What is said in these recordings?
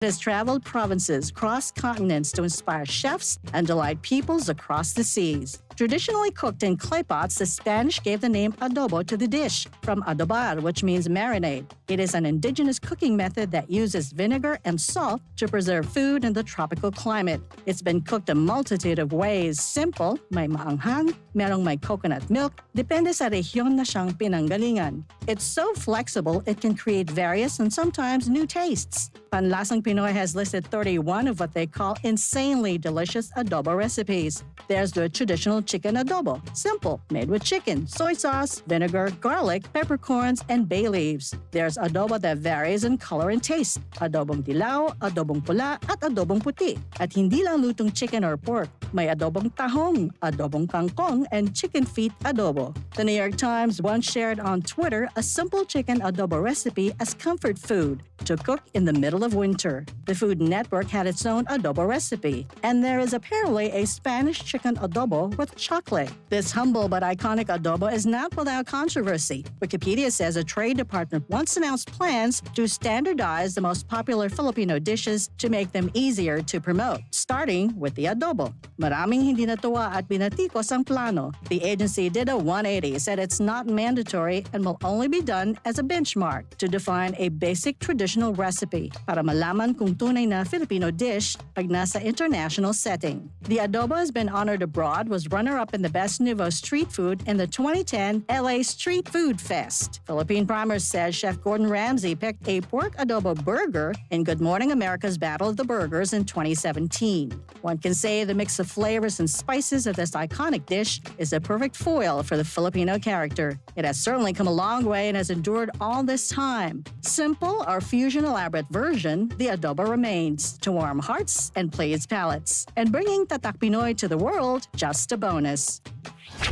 It has traveled provinces, crossed continents to inspire chefs and delight peoples across the seas. Traditionally cooked in clay pots, the Spanish gave the name adobo to the dish, from adobar, which means marinade. It is an indigenous cooking method that uses vinegar and salt to preserve food in the tropical climate. It's been cooked a multitude of ways. Simple, may maanghang, merong may coconut milk, depende sa rehiyon na siyang pinanggalingan. It's so flexible, it can create various and sometimes new tastes. Panlasang Pinoy has listed 31 of what they call insanely delicious adobo recipes. There's the traditional chicken adobo, simple, made with chicken, soy sauce, vinegar, garlic, peppercorns, and bay leaves. There's adobo that varies in color and taste, adobong dilaw, adobong pula, at adobong puti. At hindi lang lutong chicken or pork, may adobong tahong, adobong kangkong, and chicken feet adobo. The New York Times once shared on Twitter a simple chicken adobo recipe as comfort food to cook in the middle of winter. The Food Network had its own adobo recipe, and there is apparently a Spanish chicken adobo with chocolate. This humble but iconic adobo is not without controversy. Wikipedia says a trade department once announced plans to standardize the most popular Filipino dishes to make them easier to promote, starting with the adobo. Maraming hindi natuwa at binatikos ang plano. The agency did a 180, said it's not mandatory and will only be done as a benchmark to define a basic traditional recipe para malaman kung tunay na Filipino dish pag nasa international setting. The adobo has been honored abroad, was runner-up in the Best Nouveau Street Food in the 2010 LA Street Food Fest. Philippine Primer says Chef Gordon Ramsay picked a pork adobo burger in Good Morning America's Battle of the Burgers in 2017. One can say the mix of flavors and spices of this iconic dish is a perfect foil for the Filipino character. It has certainly come a long way and has endured all this time. Simple or fusion elaborate version, the adobo remains to warm hearts and please palates. And bringing Tatak Pinoy to the world, just a bonus.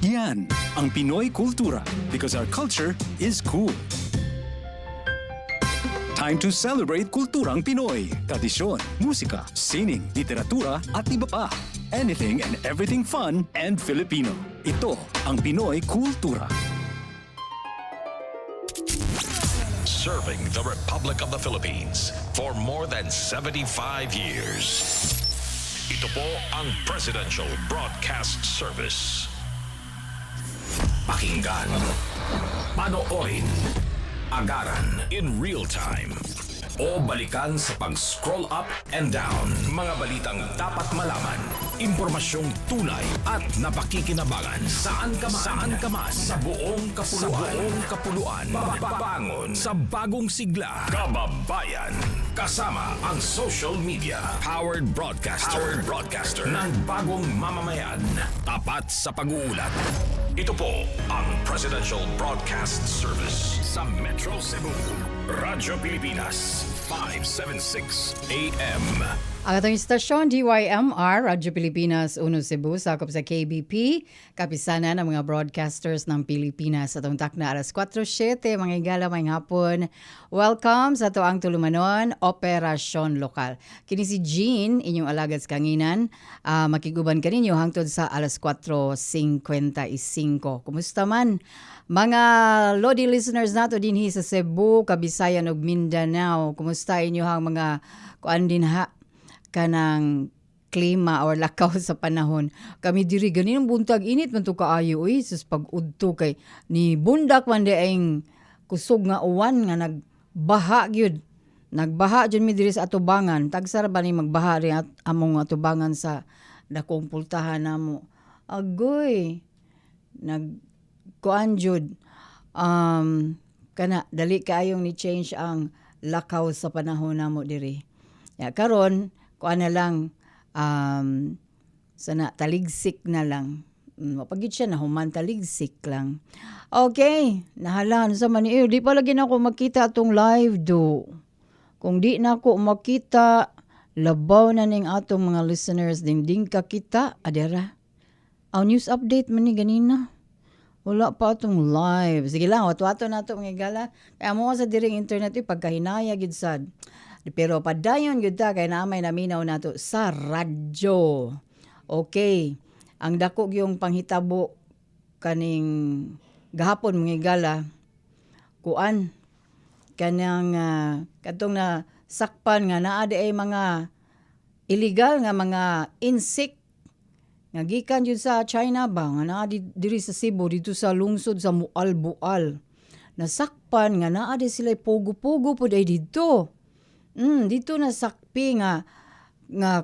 Yan ang Pinoy Kultura, because our culture is cool. Time to celebrate kulturang Pinoy. Tradisyon, musika, sining, literatura at iba pa. Anything and everything fun and Filipino. Ito ang Pinoy Kultura. Serving the Republic of the Philippines for more than 75 years. Ito po ang Presidential Broadcast Service. Pakinggan, panoorin, agaran in real time, o balikan sa pag-scroll up and down. Mga balitang dapat malaman, impormasyong tunay at napakikinabangan. Saan ka man, sa buong kapuluan. Babangon sa bagong sigla. Kababayan. Kasama ang social media. Powered broadcaster ng bagong mamamayan. Tapat sa pag-uulat. Ito po ang Presidential Broadcast Service sa Metro Cebu. Radyo Pilipinas, 576 AM. Ang atong istasyon, DYMR, Radyo Pilipinas, Uno Cebu, sakop sa KBP, kapisanan ng mga broadcasters ng Pilipinas. Atong takna alas 4:07, mga igala, mga hapon. Welcome sa ito ang tulumanon, Operasyon Lokal. Kini si Jean, inyong alagad sa kanginan. Makiguban ka ninyo hangtod sa alas 4:55. Kumusta man? Mga Lodi listeners nato dinhi sa Cebu, Kabisayan ug Mindanao. Kumusta inyo hang mga kuan din ha kanang klima or lakaw sa panahon. Kami diri ganin buntag init man to kaayo sus pag-udto kay ni bundak man di ang kusog nga uwan nga nagbaha gyud. Nagbaha jud mi diri sa atubangan. Tagsara ba ni magbaha ri at among atubangan sa dakong pultahan namo. Agoy. Kuan jud kana dali kaayong ni change ang lakaw sa panahon namo diri. Ya karon kuan na lang sana taligsik na lang. Mapagid siya na human taligsik lang. Okay, nahalan sa man di pa lagi na ako makita atong live do. Kung di na ako makita, labaw na ning atong mga listeners ding kakita adera. Ang news update man ni ganina. Wala pa itong live. Sige lang, wato-wato na ito mga gala. Kaya mo sa diring internet, pagkahinaya gid sad. Pero padayon gid ta kay naamay naminaw nato sa radyo. Okay. Ang dako yung panghitabo kaning gahapon mga gala. Kuan kanang katong na sakpan nga naa di ay mga illegal nga mga insect nga gikan jud sa China ba nga naa diri sa Cebu dito sa lungsod sa Mualbual. Nasakpan nga naa di sila pugo-pugo pud ay dito. Dito nasakpi nga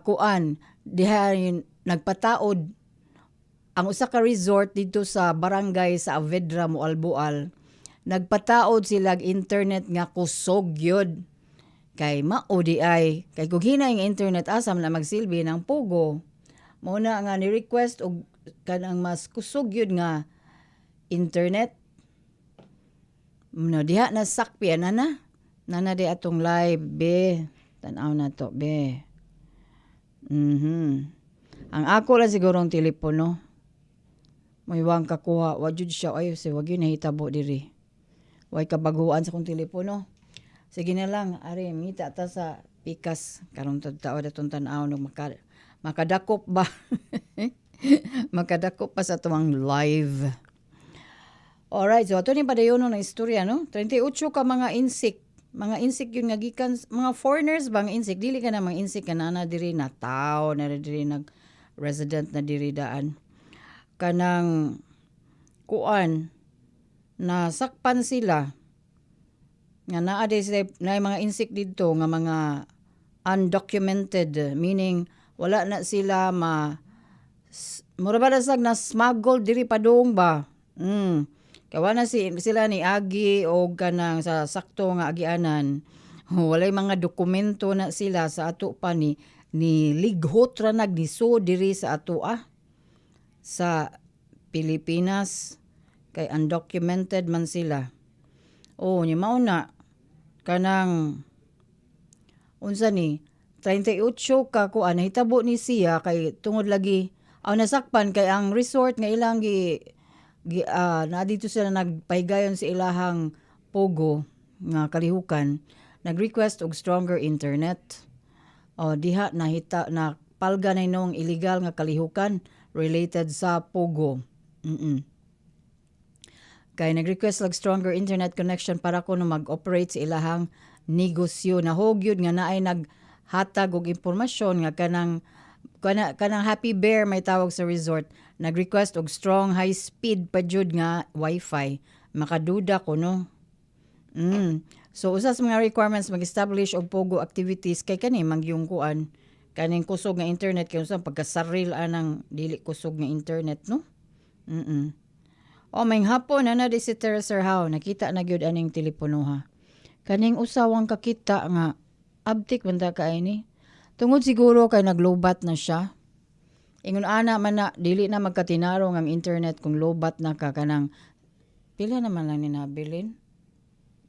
kuan diha nagpataod ang usa ka resort dito sa barangay sa Avedra, Mualbual. Nagpataod sila internet nga kusog yun. Kay mao di ay kay kung hinay nga internet asam na magsilbi ng pugo. Mao na nga ni request og kanang mas kusog yun nga internet. No diha na sakpi na. Nana di atong live be. Tan-aw na to be. Ang ako lang sigurong telepono. May wang kakuha. Wajud siya. Ay, wag yun nahitabo diri. Way kabaguan sa kong telepono. Sige na lang. Ari, mita ta sa pikas. Karong tao datong tan-aw. Makadakop ba? Makadakop pa sa tuwang live. Alright, so ito ni padayon na istorya, no? 38 ka mga insect. Mga insect yun nga gikan, mga foreigners ba nga insect? Dili ka na mga insect ka na diri na tao, na diri nag-resident na diri daan. Kanang kuan, nasakpan sila. Nga naade sila, na mga insect dito, nga mga undocumented, meaning wala na sila mura ba nasag na smuggle diri padung ba? Kawa na sila ni agi o kanang sa sakto nga agianan. Walay mga dokumento na sila sa ato pa ni lighot ra nagdiso diri sa ato sa Pilipinas kay undocumented man sila. Ni mao na kanang unsa ni 38 ka kuan nahitabo ni siya kay tungod lagi nasakpan kay ang resort nga ilang na dito sila nagpahigayon sa ilahang pogo nga kalihukan, nag-request og stronger internet. Diha nahita na palga na nung illegal nga kalihukan related sa pogo. Kay nag-request og stronger internet connection para kuno mag-operate sa ilahang negosyo. Nahogyod nga naay naghatag og impormasyon nga kanang Happy Bear may tawag sa resort, nag-request og strong high speed pa jud nga wifi. Makaduda ko no. So usa sa mga requirements mag-establish og pogo activities kay kani magyung kuan kaning kusog nga internet kay unsa pagkasaril anang dili kusog nga internet no. May hapon na di si Teresa How nakita na gyud aning teleponoha. Kaning usawang kakita nga abtik man ta kay ni. Tungod siguro kay naglobat na siya. Ingon ana man na dili na magkatinarong ang internet kung lobat na ka kanang pila naman lang ni nabilin?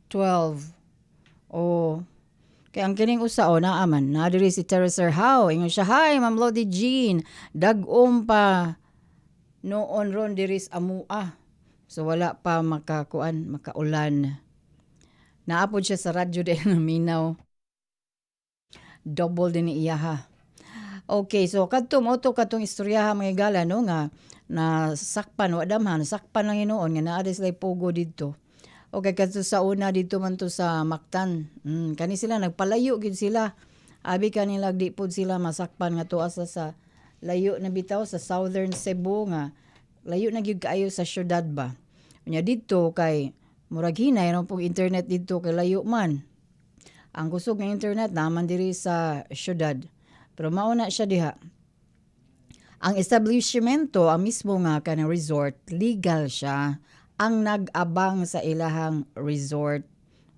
12. Kay ang kining usa naaman na diri si Teresa How. Ingon siya, "Hi, Ma'am Lodi Jean. Dag-om pa noon ron diri sa amua." So wala pa makaulan. Naapod siya sa radyo din na minaw. Double din ni iya ha. Okay, so katong istoryaha mga gala no nga nasakpan nasakpan lang hinuon nga naa sila pogo dito. Okay, kadto sa una dito man to sa Mactan. Kani sila nagpalayo gid sila. Abi kanila di pud sila masakpan nga tuwa sa layo na bitaw sa Southern Cebu nga layo na gyud kaayo sa syudad ba. Unya dito kay murag hinay ra pug internet dito kay layo man. Ang kusog ng internet naman diri sa syudad. Pero mauna siya diha. Ang establishmento, ang mismo nga kanang resort, legal siya. Ang nag-abang sa ilahang resort.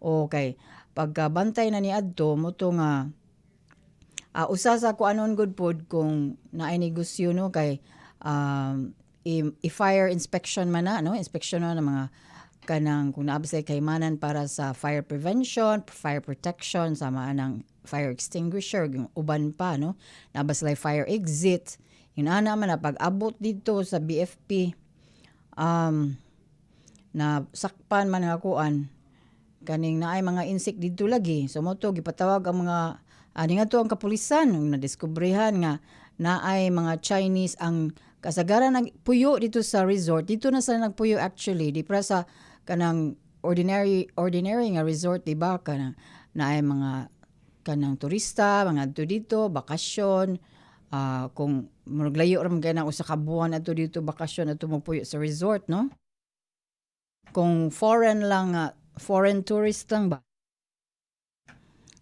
Okay. Pagkabantay na ni adto mo to nga usa sa kuanon good pod kung naay negosyo no kay i-fire inspection man na no, inspection na ng mga kanang kung naabsay kaymanan para sa fire prevention, fire protection, sama ng fire extinguisher, yung uban pa, no? Naabas like fire exit. Yun ana man na pag-abot dito sa BFP, na sakpan man nga kuan, kaning naay mga insect dito lagi. So mo to, gipatawag ang mga, nga to ang kapulisan, nung nadiskubrihan nga, naay mga Chinese ang kasagaran nagpuyo dito sa resort. Dito na sila nagpuyo actually, di para sa kanang ordinary nga resort, diba? Kanang naay mga kanang turista, mga adto dito, bakasyon, kung maglayo ram kay na usa ka buwan adto dito bakasyon adto magpuyo sa resort, no? Kung foreign lang, foreign tourist lang ba?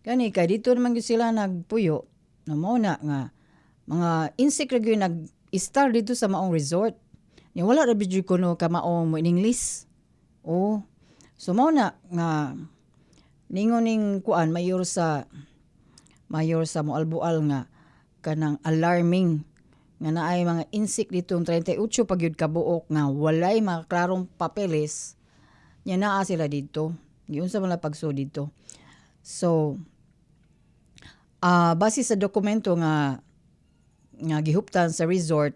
Kani kay dito naman gyud sila nagpuyo. No mo na nga mga insect ra gyud nag-star dito sa maong resort. Ni wala ra bidyo kuno ka maong mo in English. Oh. So mo na nga ningon kuan mayor sa Moalbual nga kanang alarming nga naay mga insect ditong 38 pa gyud ka buok nga walay mga klarong papeles nya naa sila dito. Giunsa man la pagso dito. So base sa dokumento nga gihuptan sa resort,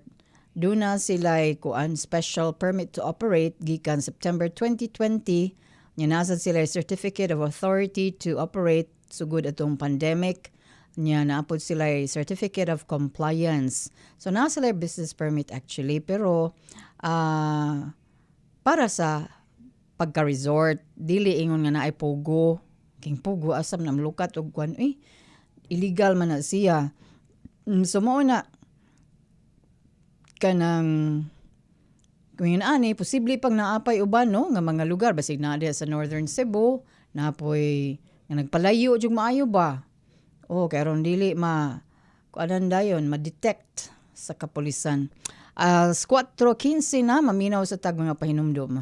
doon na sila kuan special permit to operate gikan September 2020. Nya nasa sila certificate of authority to operate sugod atong pandemic. Nya naapod sila certificate of compliance. So nasa sila business permit actually, pero para sa pagka-resort, dili ingon nga naay pogo. King pogo asam na mlukat og kuan illegal man na siya. So mo na kanang kung yun ani, posible pang naapay uban no nga mga lugar basig na sa Northern Cebu, napoy nga nagpalayo jud maayo ba. Kay ron dili kuanan dayon ma-detect sa kapulisan. 4:15 na maminaw sa tag mga pahinumdom.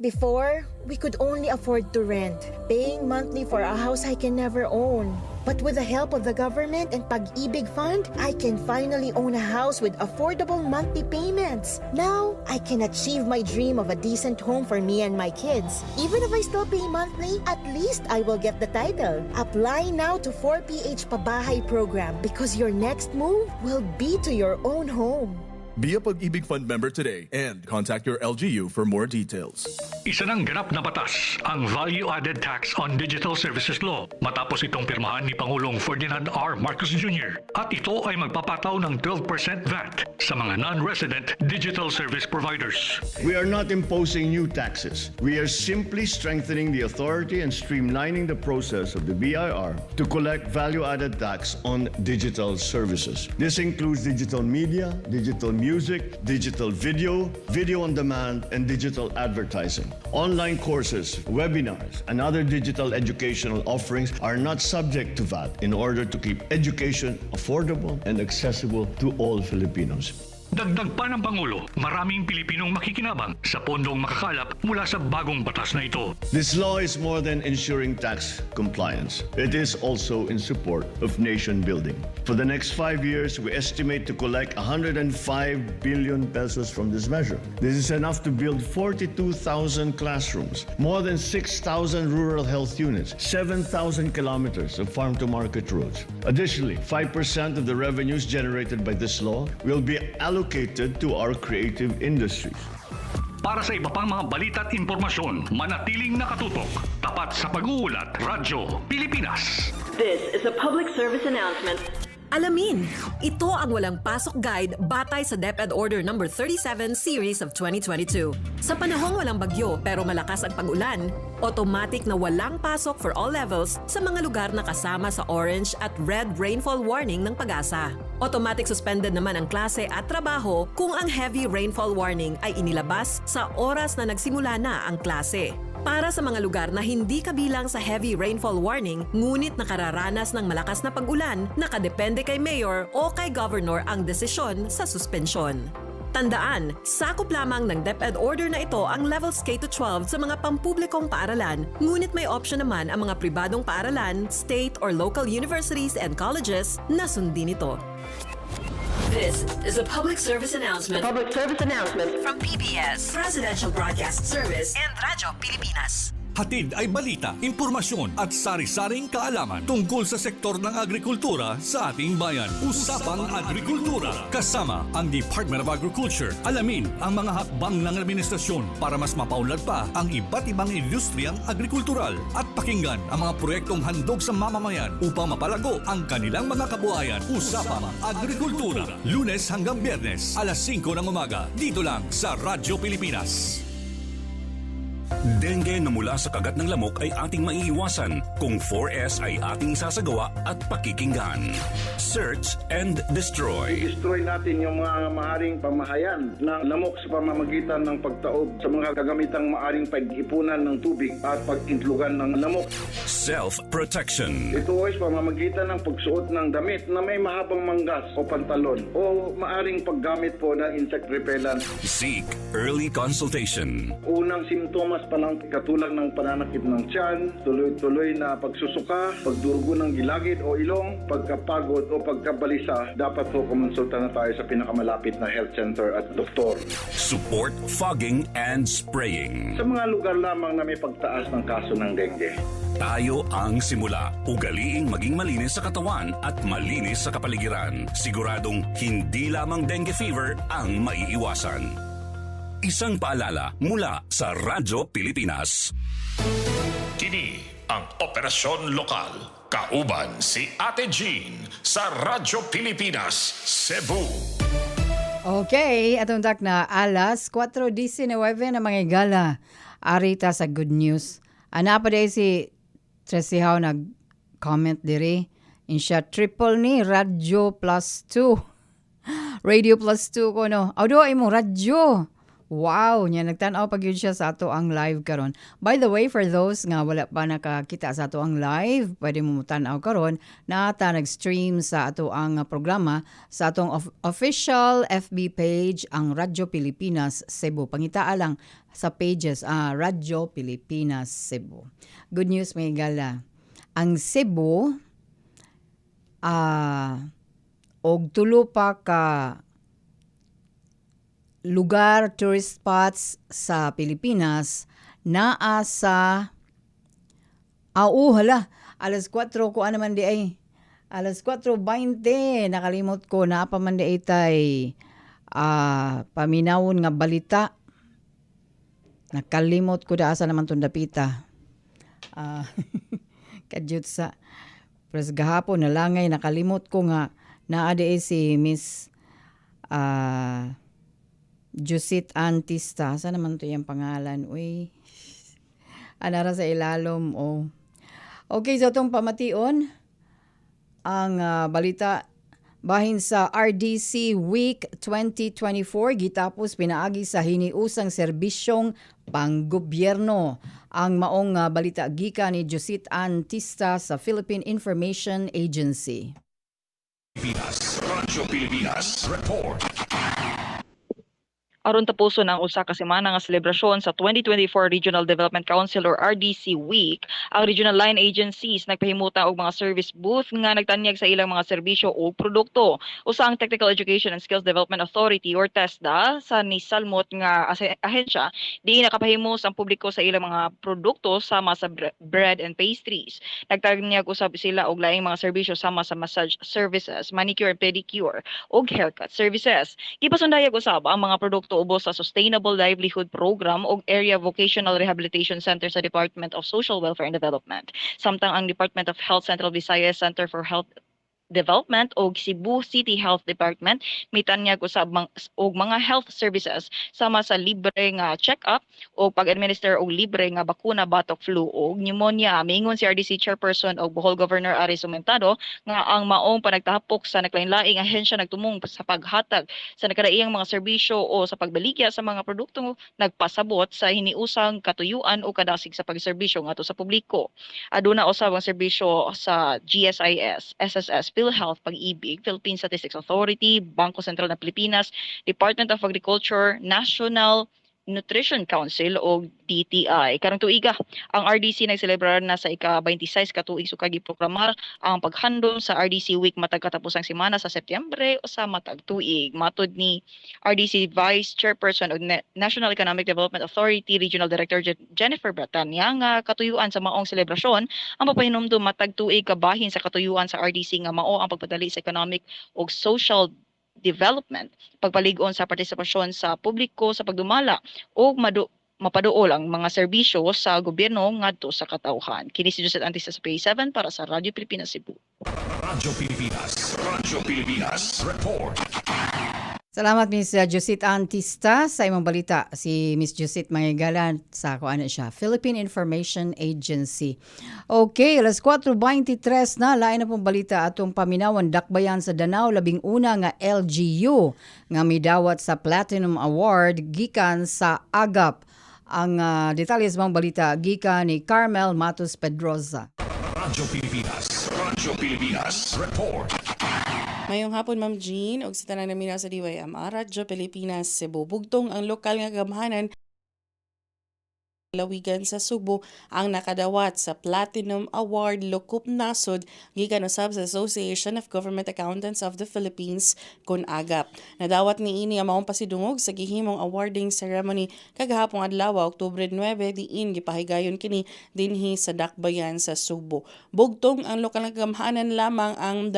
Before, we could only afford to rent, paying monthly for a house I can never own. But with the help of the government and Pag-ibig Fund, I can finally own a house with affordable monthly payments. Now, I can achieve my dream of a decent home for me and my kids. Even if I still pay monthly, at least I will get the title. Apply now to 4PH Pabahay program because your next move will be to your own home. Be a Pag-ibig Fund member today and contact your LGU for more details. Isa ng ganap na batas ang Value-Added Tax on Digital Services Law matapos itong pirmahan ni Pangulong Ferdinand R. Marcos Jr. At ito ay magpapataw ng 12% VAT sa mga non-resident digital service providers. We are not imposing new taxes. We are simply strengthening the authority and streamlining the process of the BIR to collect value-added tax on digital services. This includes digital media, digital music, digital video, video on demand, and digital advertising. Online courses, webinars, and other digital educational offerings are not subject to VAT in order to keep education affordable and accessible to all Filipinos. Dagdag pa ng Pangulo, maraming Pilipinong makikinabang sa pondong makakalap mula sa bagong batas na ito. This law is more than ensuring tax compliance. It is also in support of nation building. For the next 5 years, we estimate to collect 105 billion pesos from this measure. This is enough to build 42,000 classrooms, more than 6,000 rural health units, 7,000 kilometers of farm-to-market roads. Additionally, 5% of the revenues generated by this law will be allocated to our creative industries. Para sa iba pang mga balita at impormasyon, manatiling nakatutok. Tapat sa pag-uulat, Radyo Pilipinas. This is a public service announcement. Alamin, ito ang walang pasok guide batay sa DepEd Order No. 37 Series of 2022. Sa panahong walang bagyo pero malakas ang pag-ulan, automatic na walang pasok for all levels sa mga lugar na kasama sa orange at red rainfall warning ng Pag-asa. Automatic suspended naman ang klase at trabaho kung ang heavy rainfall warning ay inilabas sa oras na nagsimula na ang klase. Para sa mga lugar na hindi kabilang sa heavy rainfall warning, ngunit nakararanas ng malakas na pag-ulan, nakadepende kay Mayor o kay Governor ang desisyon sa suspensyon. Tandaan, sakop lamang ng DepEd order na ito ang levels K-12 sa mga pampublikong paaralan, ngunit may option naman ang mga pribadong paaralan, state or local universities and colleges na sundin ito. This is a public service announcement. From PBS, Presidential Broadcast Service, and Radyo Pilipinas. Hatid ay balita, impormasyon at sari-saring kaalaman tungkol sa sektor ng agrikultura sa ating bayan. Usapang Agrikultura kasama ang Department of Agriculture. Alamin ang mga hakbang ng administrasyon para mas mapaunlad pa ang iba't ibang industriyang agrikultural at pakinggan ang mga proyektong handog sa mamamayan upang mapalago ang kanilang mga kabuhayan. Usapang Agrikultura, Lunes hanggang Biyernes, alas 5 ng umaga, dito lang sa Radyo Pilipinas. Dengue na mula sa kagat ng lamok ay ating maiiwasan kung 4S ay ating isasagawa at pakikinggan. Search and destroy. Destroy natin yung mga maaring pamahayan ng lamok sa pamamagitan ng pagtaob sa mga kagamitang maaring pag-ipunan ng tubig at pag-intlugan ng lamok. Self-protection. Ito ay sa pamamagitan ng pagsuot ng damit na may mahabang manggas o pantalon o maaring paggamit po ng insect repellent. Seek early consultation. Unang simptomas pa lang katulad ng pananakit ng tiyan, tuloy-tuloy na pagsusuka, pagdurugo ng gilagid o ilong, pagkapagod o pagkabalisa, dapat po kumonsulta na tayo sa pinakamalapit na health center at doktor. Support fogging and spraying. Sa mga lugar lamang na may pagtaas ng kaso ng dengue. Tayo ang simula. Ugaliing maging malinis sa katawan at malinis sa kapaligiran. Siguradong hindi lamang dengue fever ang maiiwasan. Isang paalala mula sa Radyo Pilipinas. Kini ang Operasyon Lokal. Kauban si Ate Jean sa Radyo Pilipinas, Cebu. Okay, atong dak na alas 4:19 na mga igala. Arita sa good news. Ana pa day si Tresihaw nag-comment diri. Insya triple ni Radio Plus 2. Radio Plus 2 ko no. Audio imong radyo. Wow, niya nagtanaw pag yun siya sa ato ang live karon. By the way, for those nga wala pa nakakita sa ato ang live, pwede mo tanaw karon na ata nag-stream sa ato ang programa sa atong official FB page ang Radyo Pilipinas Cebu. Pangitaa lang sa pages Radyo Pilipinas Cebu. Good news may gala. Ang Cebu og tulo pa ka lugar, tourist spots sa Pilipinas naa sa alas 4 ko naman di ay alas 4:20 nakalimot ko na pa man di ay tay paminawon nga balita nakalimot ko da asa naman tong dapita kadyot sa pres gahapon nalangay nakalimot ko nga naa di si Miss Jusit Antista. Saan naman to yung pangalan? Uy. Anara sa ilalom. Oh. Okay, so itong pamation, ang balita bahin sa RDC Week 2024, gitapos pinaagi sa hiniusang serbisyong panggobyerno. Ang maong balita gika ni Jusit Antista sa Philippine Information Agency. Radyo Pilipinas Report. Aron tapuson ang usa ka semana nga selebrasyon sa 2024 Regional Development Council or RDC Week, ang regional line agencies nagpahimuta og mga service booth nga nagtanyag sa ilang mga serbisyo o produkto. Usa ang Technical Education and Skills Development Authority or TESDA sa nisalmot nga ahensya di nakapahimos ang publiko sa ilang mga produkto sama sa bread and pastries. Nagtanyag usab sila og laing mga serbisyo sama sa massage services, manicure and pedicure ug haircut services. Gipasundayag usab ang mga produkto ubos sa Sustainable Livelihood Program o Area Vocational Rehabilitation Center sa Department of Social Welfare and Development. Samtang ang Department of Health Central Visayas Center for Health Development o Cebu City Health Department mitanyag usab og mga health services sama sa libre nga check-up o pag-administer og libre nga bakuna batok flu o pneumonia. Mingon si RDC Chairperson o Bohol Governor Ari Sumentado nga ang maong panagtahapok sa naglain-laing ahensya nagtumong sa paghatag sa nakaraiyang mga serbisyo o sa pagbaligya sa mga produkto nagpasabot sa hiniusang katuyuan o kadasig sa pagserbisyo ngadto sa publiko. Aduna usab ang serbisyo sa GSIS, SSS, PhilHealth, Pag-ibig, Philippine Statistics Authority, Bangko Sentral ng Pilipinas, Department of Agriculture, National Nutrition Council o DTI. Karong tuiga, ang RDC nagselebrar na sa ika-26 katuig so giprogramar ang paghandom sa RDC Week matag katapusang semana sa Setyembre o sa matag tuig. Matud ni RDC Vice Chairperson og National Economic Development Authority Regional Director Jennifer Bratanya nga katuyuan sa maong selebrasyon ang papahinumdum matag tuig kabahin sa katuyuan sa RDC nga mao ang pagpadali sa economic ug social development, pagpalig-on sa partisipasyon sa publiko sa pagdumala o mapaduol ang mga serbisyo sa gobyerno ngadto sa katawhan. Kini si Josette Antista sa PA7 para sa Radyo Pilipinas Cebu. Radyo Pilipinas Report. Salamat Miss Josit Antista sa imong balita. Si Miss Josit Mangigalan sa kuan siya, Philippine Information Agency. Okay, alas 4:23 na lain na pong balita atong paminawan dakbayan sa Danao labing una nga LGU nga midawat sa Platinum Award gikan sa Agap. Ang detalye sa mga balita gikan ni Carmel Matos Pedrosa. Radyo Pilipinas Report. Mayong hapon, Ma'am Jean, og sa tanan namin sa DYMR, Radyo Pilipinas, Cebu. Bugtong ang lokal nga gamhanan lawigan sa Cebu ang nakadawat sa Platinum Award Lukup Nasod gikan usab sa Association of Government Accountants of the Philippines kun Agap. Nadawat ni ini ang maong pasidungog sa gihimong awarding ceremony kagahapong adlaw Oktubre 9 diin gipahigayon kini dinhi sa Dakbayan sa Cebu. Bugtong ang lokal nga gamhanan lamang ang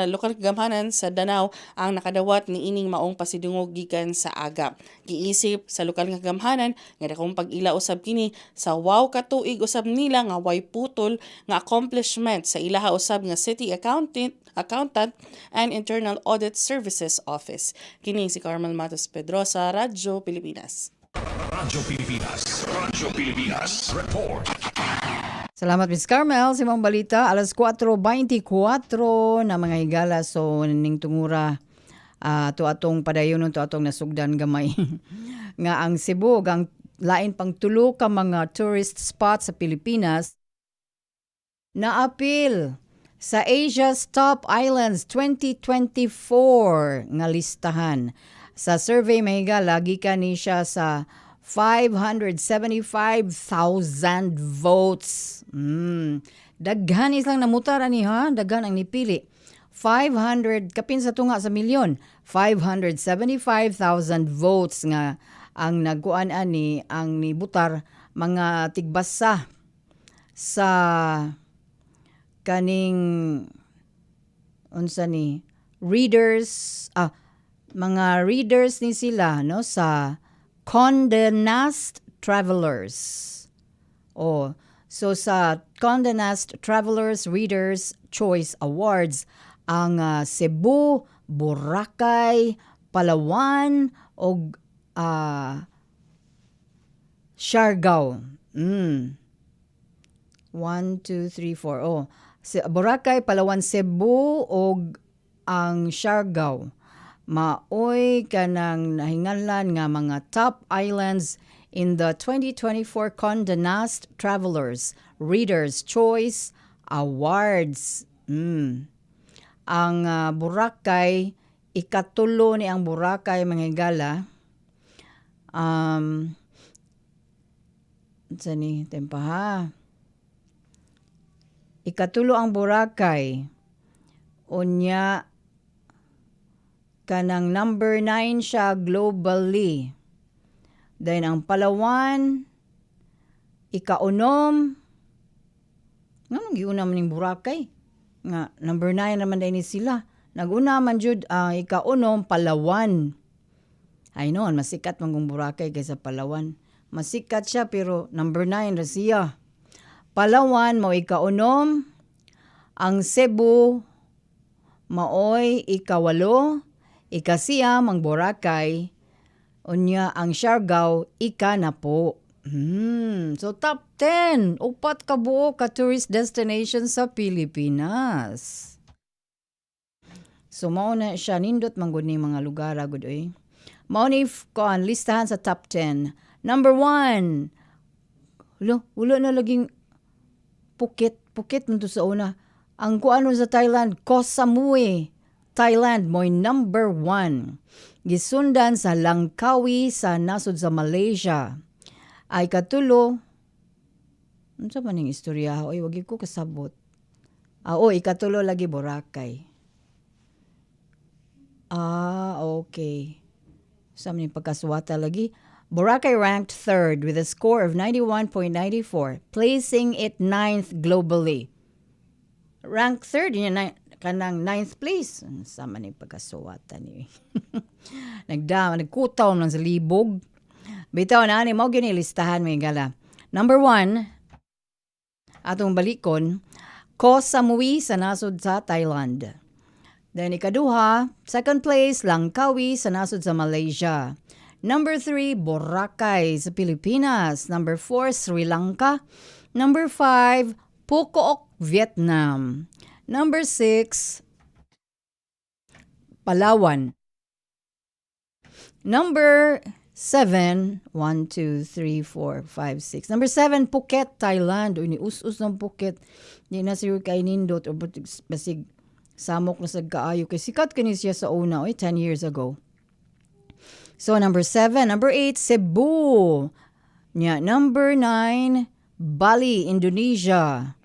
lokal nga gamhanan sa Danao ang nakadawat ni ining maong pasidungog gikan sa Agap. Giisip sa lokal nga gamhanan nga dakong pag-ila usab kini sa wow katuig usab nila nga way putol nga accomplishment sa ilaha usab nga City Accountant and Internal Audit Services Office. Kini si Carmel Matos Pedrosa, Radyo Pilipinas. Radyo Pilipinas Report. Salamat Miss Carmel sa imong balita. Alas 4:24 na mga higala so ning tungura to atong padayon to atong nasugdan gamay nga ang Cebu ang lain pang tulo ka mga tourist spots sa Pilipinas na apil sa Asia's Top Islands 2024 nga listahan. Sa survey mahigala gikan ni siya sa 575,000 votes. Daghan islang namutar ani ha, daghan ang nipili. 500 kapin sa tunga sa milyon. 575,000 votes nga ang nagkuan ani ang nibutar mga tigbasa sa kaning unsa ni readers mga readers ni sila no sa Condé Nast Travelers. So sa Condé Nast Travelers Readers Choice Awards ang Cebu, Boracay, Palawan og Siargao. 1, 2, 3, 4. Boracay, Palawan, Cebu og ang Siargao. Maoy kanang nahinganlan nga mga top islands in the 2024 Condé Nast Travelers Readers Choice Awards. Ang Boracay, ikatulo ni ang Boracay mga higala. Sani, tempa ha. Ikatulo ang Boracay. Unya, kanang number 9 siya globally. Then ang Palawan, ikaunom. Nganong giuna man ning Boracay? Nga, number 9 naman din sila. Naguna man jud ikaunom, Palawan. Ay noon, masikat man kung Boracay kaysa Palawan. Masikat siya pero number 9 ra siya. Palawan mo ikaunom, ang Cebu maoy ikawalo, ikasiyam ang Boracay, unya ang Siargao ikanapo. So top 10, upat ka buo ka tourist destination sa Pilipinas. So mao na siya nindot man gud ni mga lugar gud oy. Mao ni kon listahan sa top 10. Number 1. Wala na laging Phuket man to sa una. Ang kuano sa Thailand, Koh Samui, Thailand mo'y number 1. Gisundan sa Langkawi sa nasod sa Malaysia. Ay katulo, ano sa maning istorya? Oy, wag ko kasabot. Ikatulo lagi Boracay. Okay. Sa maning pagkaswata lagi. Boracay ranked 3rd with a score of 91.94, placing it 9th globally. Ranked 3rd, kanang 9th place. Sama ni pagkasuwatan ni. Nagkutaw lang sa libog. Bitaw na ni mo ginilistahan may gala. Number 1, atong balikon, Koh Samui sa nasod sa Thailand. Then ikaduha, second place, Langkawi sa nasod sa Malaysia. Number 3, Boracay sa Pilipinas. Number 4, Sri Lanka. Number 5, Phuoc, Vietnam. Number 6, Palawan. Number 7, 1, 2, 3, 4, 5, 6. Number 7, Phuket, Thailand. Uy, ni us-us ng Phuket. Di na siya kay nindot o basig samok na sa kaayo. Kay sikat ka siya sa una, 10 years ago. So, number 7. Number 8, Cebu. Yeah, number 9, Bali, Indonesia.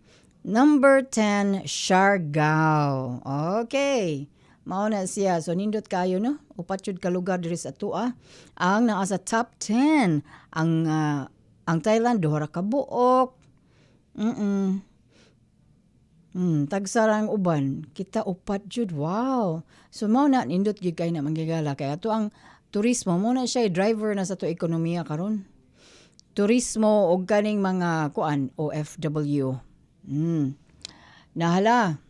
Number 10, Siargao. Okay. Mao na siya. So, nindot kayo, no? Upat yun ka lugar diri sa atua. Ang naa sa top 10. Ang Thailand, duhara ka buok. Tagsarang uban. Kita upat jud. Wow. So, mao na, nindot yun kayo na manggigala. Kaya ito ang turismo. Mao na siya, driver na sa to ekonomiya karon. Turismo o ganing mga OFW. Nahala.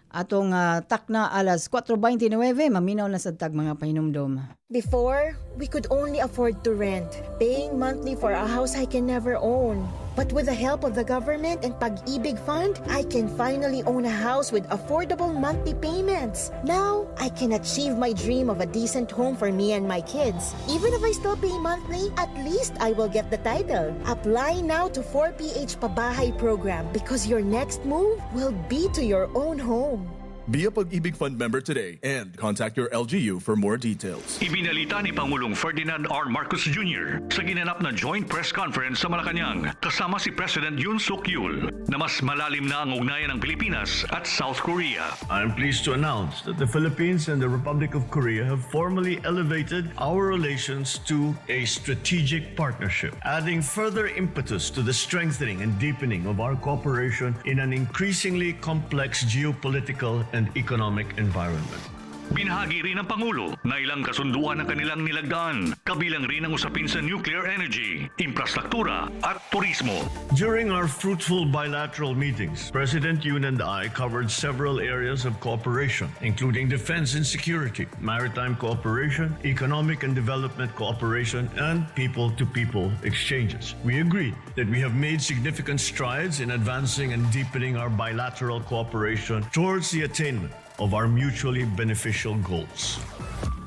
Atong takna alas 4:29, maminaw na sa tag mga pahinumdom. Before, we could only afford to rent, paying monthly for a house I can never own. But with the help of the government and Pag-ibig Fund, I can finally own a house with affordable monthly payments. Now, I can achieve my dream of a decent home for me and my kids. Even if I still pay monthly, at least I will get the title. Apply now to 4PH Pabahay program because your next move will be to your own home. Be a Pag-ibig Fund member today and contact your LGU for more details. Ibinalita ni Pangulong Ferdinand R. Marcos Jr. sa ginanap na joint press conference sa Malacanang kasama si President Yoon Suk Yeol na mas malalim na ang ugnayan ng Pilipinas at South Korea. I am pleased to announce that the Philippines and the Republic of Korea have formally elevated our relations to a strategic partnership, adding further impetus to the strengthening and deepening of our cooperation in an increasingly complex geopolitical and economic environment. Binahagi rin ng Pangulo na ilang kasunduan ang kanilang nilagdaan, kabilang rin ang usapin sa nuclear energy, infrastruktura at turismo. During our fruitful bilateral meetings, President Yoon and I covered several areas of cooperation, including defense and security, maritime cooperation, economic and development cooperation, and people-to-people exchanges. We agreed that we have made significant strides in advancing and deepening our bilateral cooperation towards the attainment of our mutually beneficial goals.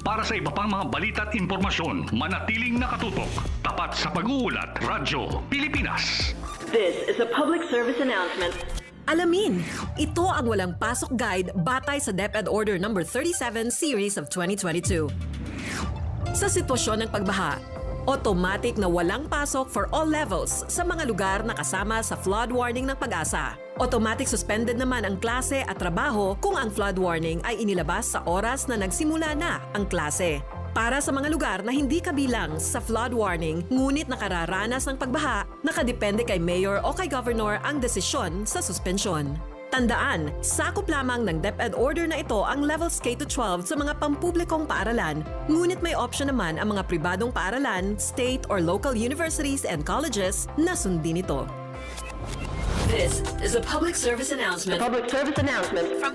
Para sa iba pang mga balita at impormasyon, manatiling nakatutok. Tapat sa pag-uulat, Radyo Pilipinas. This is a public service announcement. Alamin, ito ang walang pasok guide batay sa DepEd Order No. 37 Series of 2022. Sa sitwasyon ng pagbaha, automatic na walang pasok for all levels sa mga lugar na kasama sa flood warning ng Pag-asa. Automatic suspended naman ang klase at trabaho kung ang flood warning ay inilabas sa oras na nagsimula na ang klase. Para sa mga lugar na hindi kabilang sa flood warning ngunit nakararanas ng pagbaha, nakadepende kay Mayor o kay Governor ang desisyon sa suspensyon. Tandaan, sakop lamang ng DepEd order na ito ang levels K-12 sa mga pampublikong paaralan, ngunit may option naman ang mga pribadong paaralan, state or local universities and colleges na sundin ito. This is a public service announcement. From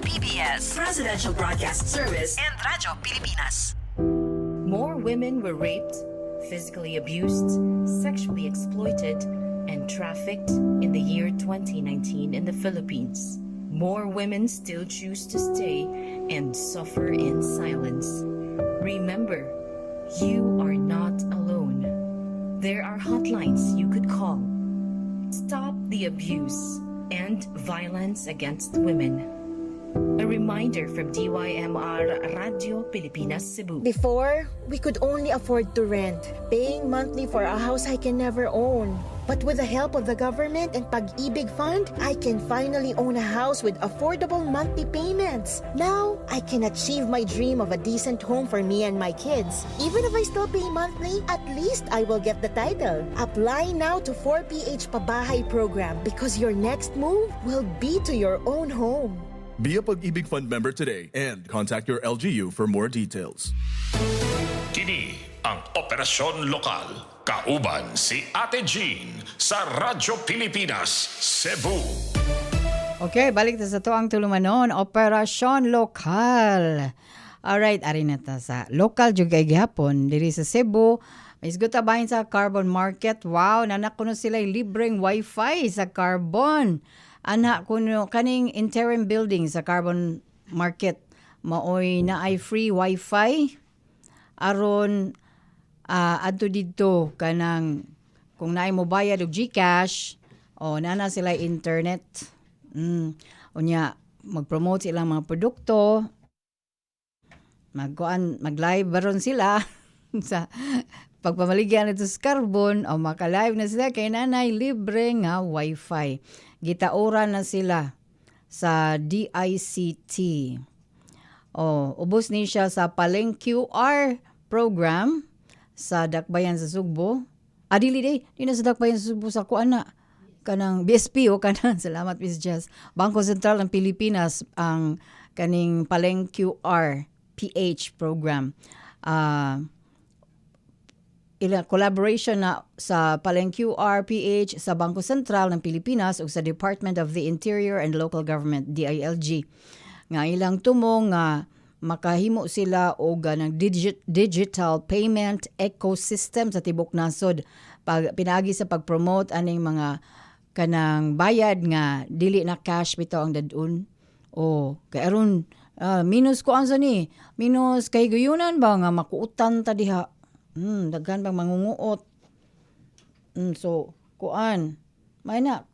PBS, Presidential Broadcast Service, and Radyo Pilipinas. More women were raped, physically abused, sexually exploited, and trafficked in the year 2019 in the Philippines. More women still choose to stay and suffer in silence. Remember, you are not alone. There are hotlines you could call. Stop the abuse and violence against women. A reminder from DYMR Radio Pilipinas, Cebu. Before, we could only afford to rent, paying monthly for a house I can never own. But with the help of the government and Pag-ibig Fund, I can finally own a house with affordable monthly payments. Now, I can achieve my dream of a decent home for me and my kids. Even if I still pay monthly, at least I will get the title. Apply now to 4PH Pabahay program because your next move will be to your own home. Be a Pag-ibig Fund member today and contact your LGU for more details. Kini ang Operasyon Lokal. Kauban si Ate Jean sa Radyo Pilipinas, Cebu. Okay, balik ta sa tuang tulumanon, Operasyon Lokal. Alright, ari na ta sa local jud kay gihapon diri sa Cebu. Isgot ta bahin sa Carbon Market. Wow, nanak kuno sila libreng wifi sa Carbon. Anak kuno kaning interim building sa Carbon Market maoy na ay free wifi aron adto didto kanang kung naay mo bayad og GCash o nana sila internet. Unya mag-promote silang mga produkto, mag-live baron sila sa pagpamaligyan nito sa Carbon o maka-live na sila kay nanay libre nga wifi. Gitauran na sila sa DICT. Ubos ni siya sa Paleng QR program sa Dakbayan sa Sugbo. Dili na sa Dakbayan sa Sugbo sa kuana kanang BSP o kanang salamat Miss Jess. Bangko Sentral ng Pilipinas ang kaning Paleng QR PH program. Collaboration na sa Paleng QR PH sa Bangko Sentral ng Pilipinas ug sa Department of the Interior and Local Government DILG. Nga ilang tumong nga makahimo sila og ng digital payment ecosystem sa tibok nasod pinaagi sa pag-promote aning mga kanang bayad nga dili na cash bitaw ang dadun. Kay aron minus ko ansa ni minus kay guyunan ba nga makuutan ta diha. Daghan bang mangunguot. So kuan may na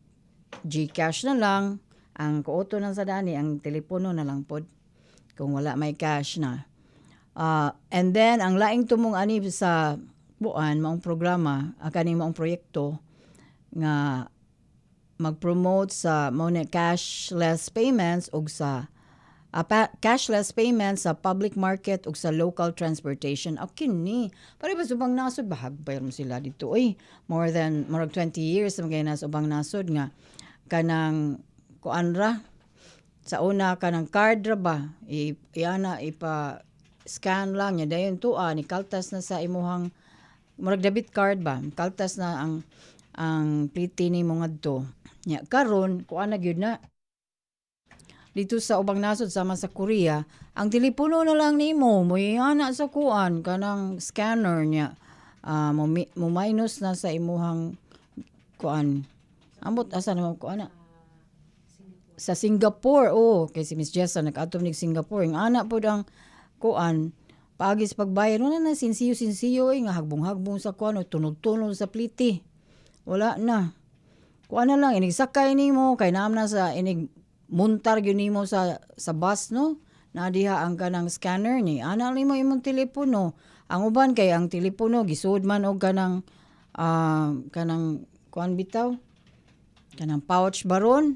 GCash na lang ang kuoto ng sadani ang telepono na lang pod kung wala may cash na. And then ang laing tumong ani sa buan maong programa kaning maong proyekto nga mag-promote sa mga cashless payments ug sa cashless payments sa public market ug sa local transportation. Kini pare ba subang nasod bahag bayar mo sila dito more than 20 years magay nas ubang nasod nga kanang kuanra sa una kanang card ra ba iana ipa scan lang nya dayon tuwa ni kaltas na sa imuhang murag debit card ba kaltas na ang pliti ni mo ngadto nya karon kuan na gyud na dito sa ubang nasod sama sa Korea ang telepono na lang nimo mo iana sa kuan kanang scanner nya mo minus na sa imuhang kuan ambot asa na mo kuan sa Singapore kay si Miss Jessa nag-atom ni Singapore ang ana pod ang kuan pagis pagbayad na sinsiyo nga hagbong-hagbong sa kuan tunog-tunog sa pliti wala na kuan na lang inig sakay nimo kay naam na sa inig muntar gyud nimo sa bus no na diha ang kanang scanner ni ana nimo imong telepono ang uban kay ang telepono gisud man og kanang kuan bitaw kanang pouch baron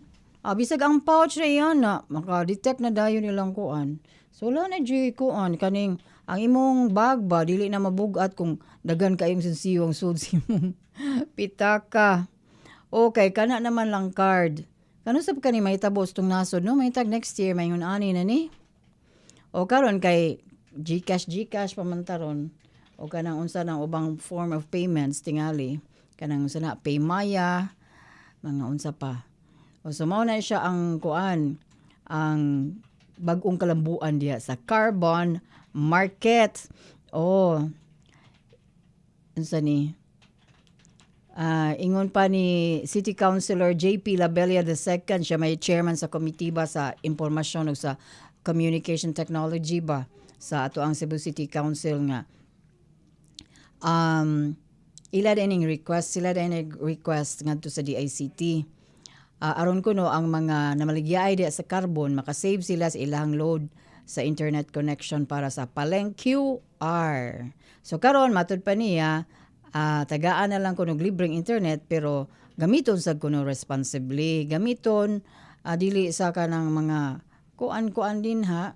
bisag ang pouch ra iyan na maka-detect na dayon nilang kuan so wala na kuan kaning ang imong bag ba dili na mabugat kung daghan kayong sinsiyong sud simong pitaka okay kana naman lang card kano sab kani mahitabos tong nasod no mahitag next year mayngon ani na ni karon kay GCash pamantaron o kanang unsa nang ubang form of payments tingali kanang unsa na Paymaya mga unsa pa so mao na siya ang kuan ang bag-ong kalambuan diha sa Carbon Market unsa ni ingon pa ni City Councilor JP Labella II siya may chairman sa komitiba sa impormasyon ug sa communication technology ba sa ato ang Cebu City Council nga sila din request ngadto sa DICT aron kuno ang mga namaligyaay diha sa Carbon makasave sila sa ilang load sa internet connection para sa Paleng QR. So karon matud pa niya tagaan na lang kuno libreng internet pero gamiton sad kuno responsibly gamiton dili sa kanang mga kuan din ha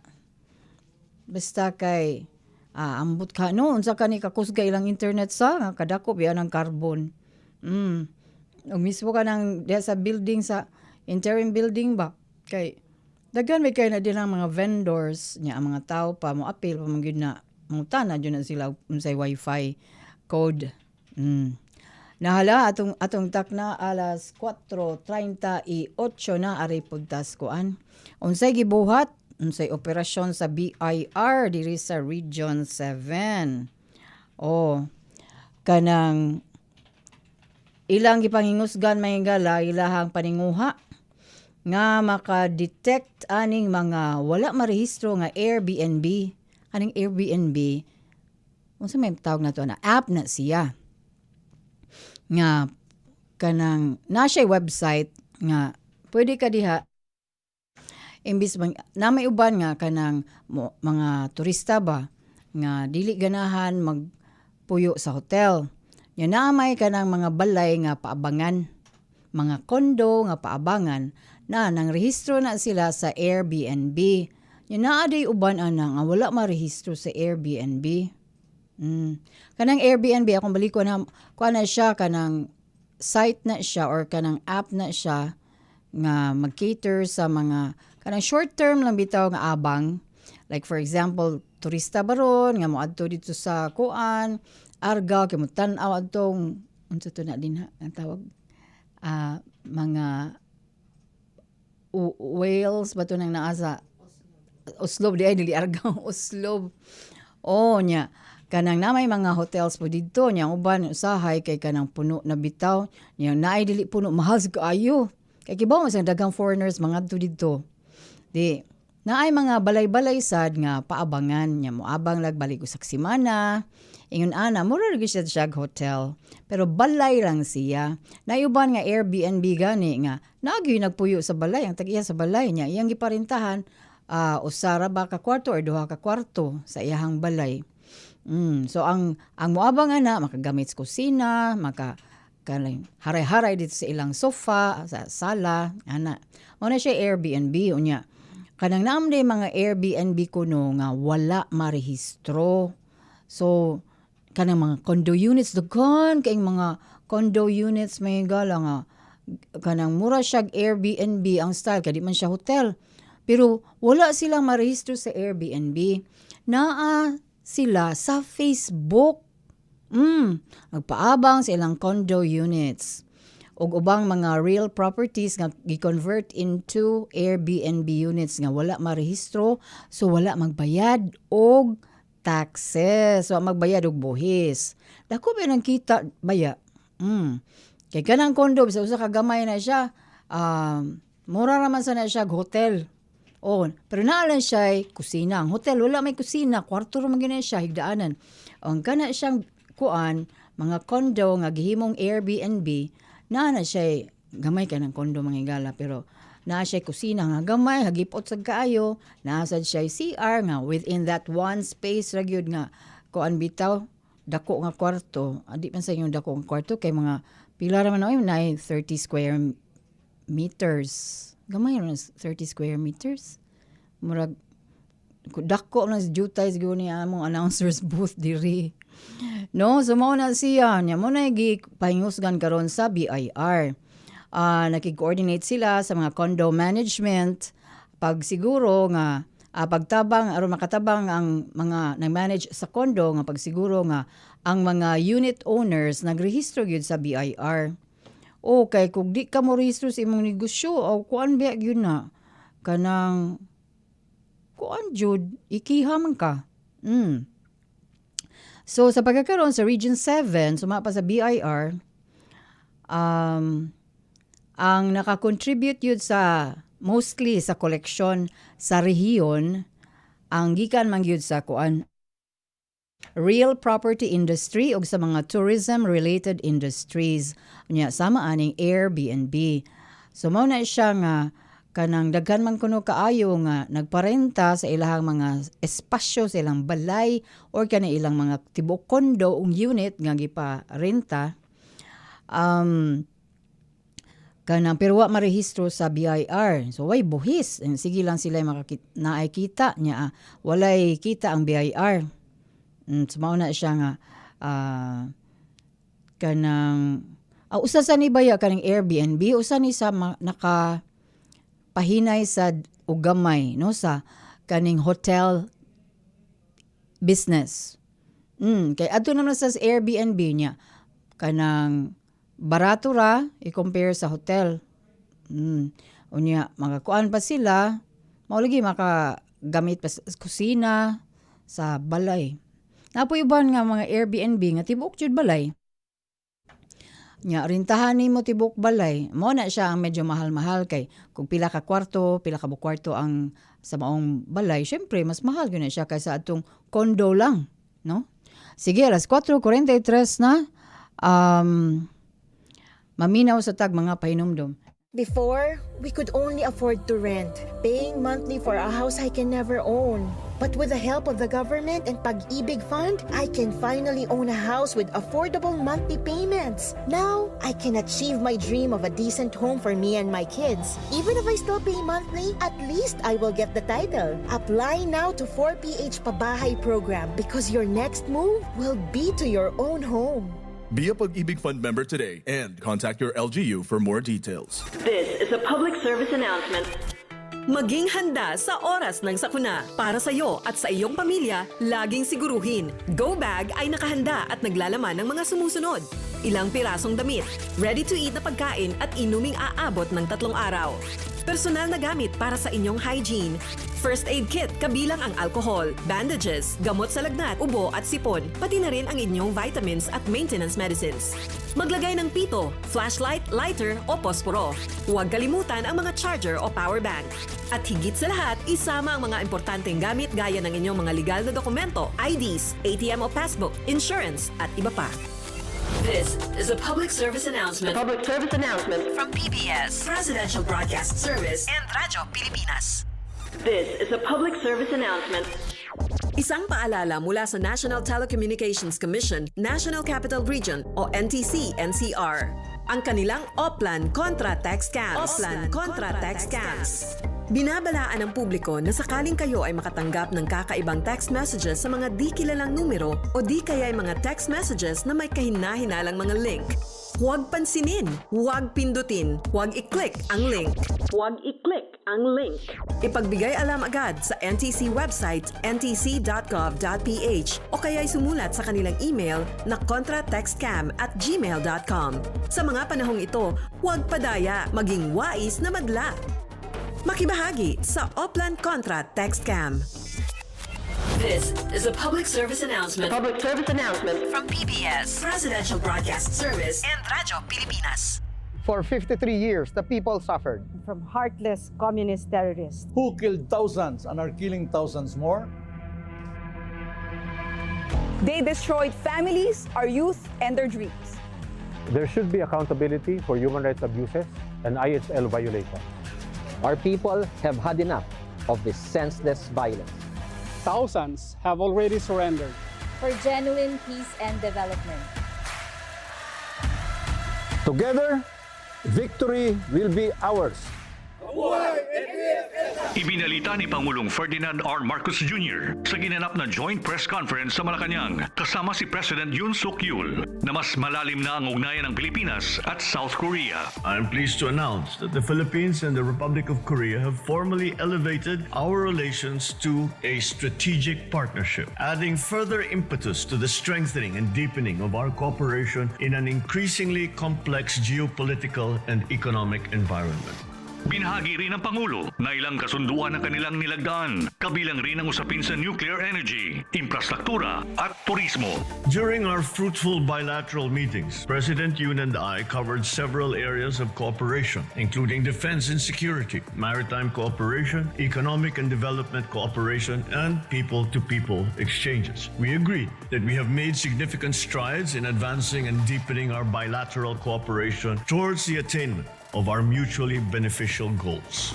basta kay ambot ka no unsa kani kakusga ilang internet sa nga kadako biya ng Carbon o mismo ka nang diha sa building sa interim building ba kay daghan may kay na din ang mga vendors nya ang mga tao pa mo appeal pa man gyud na mangutana jud na sila unsay wifi code Nahala atong takna alas 4:38 na ari pugtas kuan. Unsay gibuhat? Unsay operasyon sa BIR diri sa Region 7. Kanang ilang gipangingusgan may gala ilahang paninguha nga maka-detect aning mga wala marehistro nga Airbnb. Aning Airbnb, unsa may tawag na to na app na siya. Nga kanang na siya website nga pwede ka diha imbis na may uban nga kanang mga turista ba nga dili ganahan magpuyo sa hotel. Nya naamay kanang mga balay nga paabangan, mga kondo nga paabangan na nang rehistro na sila sa Airbnb. Nya naa day uban ana nga wala marehistro sa Airbnb. Kanang Airbnb akong baliko na kuan na siya kanang site na siya or kanang app na siya nga mag-cater sa mga kanang short term lang bitaw nga abang. Like for example, turista baron nga moadto dito sa kuan, Argao kay mo tan-aw adtong unsa to na din ang tawag mga whales ba to nang naa sa Oslob di ay dili Argao Oslob. Nya kanang namay mga hotels po dito nya uban usahay kay kanang puno na bitaw nya naay dili puno mahal kaayo kay kibaw man sa daghang foreigners mga dito di naay mga balay-balay sad nga paabangan nya moabang lag balik usak semana ingon ana mura ra siya hotel pero balay lang siya nayuban nga Airbnb gani nga nagyoy nagpuyo sa balay ang tag-iya sa balay nya iyang giparintahan usara ba ka kwarto or duha ka kwarto sa iyahang balay. So ang moabang ana makagamit sa kusina, kanang haray-haray dito sa ilang sofa, sa sala, ana. Mao na siya Airbnb unya. Kanang naam day mga Airbnb kuno nga wala marehistro. So kanang mga condo units daghan kay mga condo units may gala nga kanang mura siya Airbnb ang style kay di man siya hotel. Pero wala silang marehistro sa Airbnb. Naa sila sa Facebook. Nagpaabang sa ilang condo units. O ubang mga real properties nga gi-convert into Airbnb units nga wala marehistro, so wala magbayad og taxes, so magbayad og buhis. Dako ba nang kita baya? Kay kanang condo sa usa ka gamay na siya, mura raman sa na siya hotel. Pero naalan siya kusina. Ang hotel, wala may kusina. Kwarto naman gina siya, higdaanan. Ang kana siyang kuan, mga condo nga gihimong Airbnb, na siya, gamay ka ng condo mga igala, pero na siya kusina nga gamay, hagipot sa kaayo, naasad siya CR nga within that one space ragyod nga kuan bitaw, dako nga kwarto. Adi man sa yung dako nga kwarto, kay mga pila raman na 30 square meters. Gamay ron 30 square meters. Murag dako na si jutay siguro ni among announcers booth diri. No, so mao na siya. Nya mo na gipahingusgan karon sa BIR. Nakig-coordinate sila sa mga condo management pag siguro nga pagtabang aron makatabang ang mga nag-manage sa condo nga pag siguro nga ang mga unit owners nagrehistro gyud sa BIR. Kay kung di ka mo rehistro sa imong negosyo, kuan ba yun na? Kanang, kuan jud, ikihaman ka. So, sa pagkakaroon sa Region 7, sumapa sa BIR, ang nakakontribute yun sa, mostly sa koleksyon sa rehiyon, ang gikan man yun sa kuan, real property industry o sa mga tourism-related industries. Sama aning Airbnb. So, mao na siya nga kanang daghan man kuno kaayo nga nagparenta sa ilang mga espasyo sa ilang balay or kanang ilang mga tibok kondo ung unit nga giparenta. Kanang pero wa marehistro sa BIR. So, way buhis. Sige lang sila naay kita niya. Walay kita ang BIR. Sumao na siya nga kanang usa sa ni baya kanang Airbnb usa ni sa naka pahinay sa ugamay no sa kaning hotel business. Kay adto naman sa Airbnb niya kanang barato ra i-compare sa hotel. Unya, makakuan pa sila, maulagi makagamit pa sa kusina, sa balay. Napoy uban nga mga Airbnb nga tibok jud balay. Nya rintahan nimo tibok balay, mo na siya ang medyo mahal-mahal kay kung pila ka kwarto ang sa maong balay, syempre mas mahal gyud na siya kaysa atong condo lang, no? Sige, alas 4:43 na. Maminaw sa tag mga pahinumdom. Before, we could only afford to rent, paying monthly for a house I can never own. But with the help of the government and Pag-ibig Fund, I can finally own a house with affordable monthly payments. Now, I can achieve my dream of a decent home for me and my kids. Even if I still pay monthly, at least I will get the title. Apply now to 4PH Pabahay program because your next move will be to your own home. Be a Pag-ibig Fund member today and contact your LGU for more details. This is a public service announcement. Maging handa sa oras ng sakuna. Para sa iyo at sa iyong pamilya, laging siguruhin. Go Bag ay nakahanda at naglalaman ng mga sumusunod. Ilang pirasong damit, ready-to-eat na pagkain at inuming aabot ng 3 araw. Personal na gamit para sa inyong hygiene. First aid kit kabilang ang alcohol, bandages, gamot sa lagnat, ubo at sipon, pati na rin ang inyong vitamins at maintenance medicines. Maglagay ng pito, flashlight, lighter o posporo. Huwag kalimutan ang mga charger o power bank. At higit sa lahat, isama ang mga importanteng gamit gaya ng inyong mga legal na dokumento, IDs, ATM o passbook, insurance at iba pa. This is a public service announcement. From PBS, Presidential Broadcast Service and Radyo Pilipinas. This is a public service announcement. Isang paalala mula sa National Telecommunications Commission, National Capital Region o NTC-NCR. Ang kanilang Oplan Contra Tax Scams. Binabalaan ng publiko na sakaling kayo ay makatanggap ng kakaibang text messages sa mga di kilalang numero o di kaya ay mga text messages na may kahina-hinalang mga link. Huwag pansinin, huwag pindutin, huwag i-click ang link. Ipagbigay alam agad sa NTC website ntc.gov.ph o kaya'y sumulat sa kanilang email na contratextcam@gmail.com. Sa mga panahong ito, huwag padaya, maging wais na madla. Makibahagi sa Oplan Contra Text Scam. This is a public service announcement. From PBS, Presidential Broadcast Service and Radyo Pilipinas. For 53 years, the people suffered from heartless communist terrorists who killed thousands and are killing thousands more. They destroyed families, our youth, and their dreams. There should be accountability for human rights abuses and IHL violations. Our people have had enough of this senseless violence. Thousands have already surrendered for genuine peace and development. Together, victory will be ours. Ibinalita ni Pangulong Ferdinand R. Marcos Jr. sa ginanap na joint press conference sa Malacanang kasama si President Yoon Suk Yeol na mas malalim na ang ugnayan ng Pilipinas at South Korea. I'm pleased to announce that the Philippines and the Republic of Korea have formally elevated our relations to a strategic partnership, adding further impetus to the strengthening and deepening of our cooperation in an increasingly complex geopolitical and economic environment. Binahagi rin ng Pangulo na ilang kasunduan ang kanilang nilagdaan, kabilang rin ang usapin sa nuclear energy, infrastruktura at turismo. During our fruitful bilateral meetings, President Yoon and I covered several areas of cooperation, including defense and security, maritime cooperation, economic and development cooperation, and people-to-people exchanges. We agreed that we have made significant strides in advancing and deepening our bilateral cooperation towards the attainment of our mutually beneficial goals.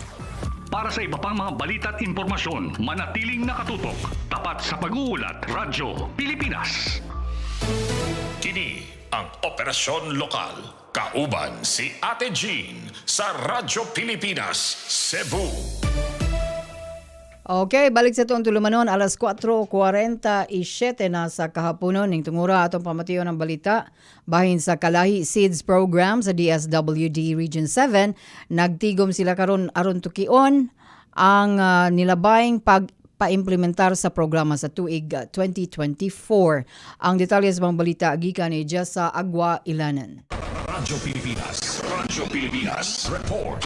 Para sa iba pang mga balita at impormasyon, manatiling nakatutok, tapat sa pag-uulat, Radyo Pilipinas. Kini ang Operasyon Lokal. Kauban si Ate Jean sa Radyo Pilipinas, Cebu. Okay, balik sa itong tulumanon, alas 4:47 na sa kahaponon ning tungura atong pamatiyo ng balita. Bahin sa Kalahi Seeds Program sa DSWD Region 7, nagtigom sila karon aron tukion ang nilabayng pa-implementar sa programa sa tuig 2024. Ang detalye sa mga balita gikan ni Jessa Agua Ilanan. Radyo Pilipinas Report.